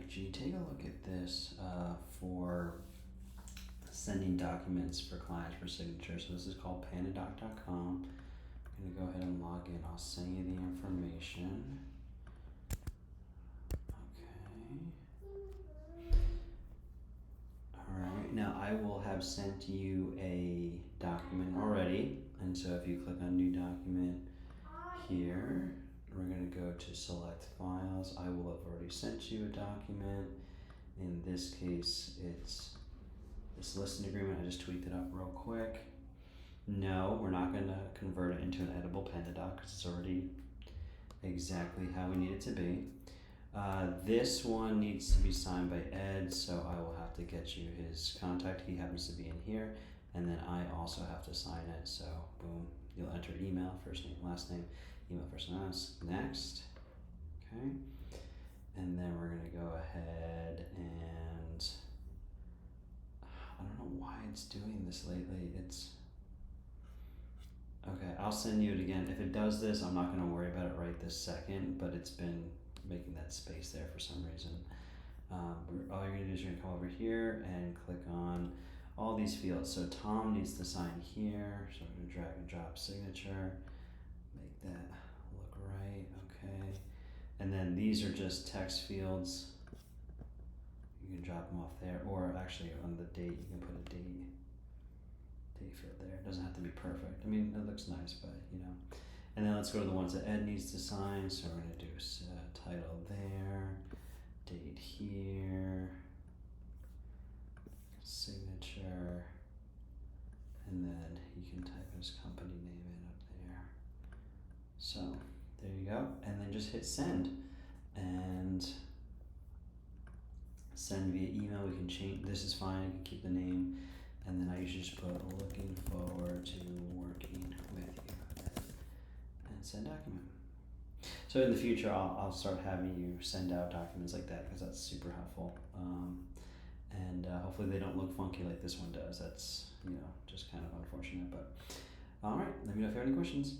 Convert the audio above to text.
G, take a look at this for sending documents for clients for signature. So this is called PandaDoc.com. I'm gonna go ahead and log in. I'll send you the information. Okay. Alright, now I will have sent you a document already. And so if you click on new document here, we're gonna go to select files. I will have already sent you a document. In this case, it's this listing agreement. I just tweaked it up real quick. No, we're not gonna convert it into an editable PandaDoc because it's already exactly how we need it to be. This one needs to be signed by Ed, so I will have to get you his contact. He happens to be in here, and then I also have to sign it. So boom, you'll enter email, first name, last name, email, first name, last, next. Okay, and then we're gonna go ahead and I don't know why it's doing this lately. It's okay. I'll send you it again. If it does this, I'm not gonna worry about it right this second, but it's been making that space there for some reason. All you're gonna do is you're gonna come over here and click on all these fields. So Tom needs to sign here. So I'm gonna drag and drop signature, make that look right, okay. And then these are just text fields. You can drop them off there, or actually on the date, you can put a date field there. It doesn't have to be perfect. I mean, it looks nice, but you know. And then let's go to the ones that Ed needs to sign. So we're gonna do title there, date here, signature, and then you can type his company name in up there. So there you go, and then just hit send, and send via email. We can change, this is fine, you can keep the name, and then I usually just put looking forward to working with you, and send document. So in the future, I'll start having you send out documents like that because that's super helpful. And hopefully they don't look funky like this one does. That's, you know, just kind of unfortunate. But all right, let me know if you have any questions.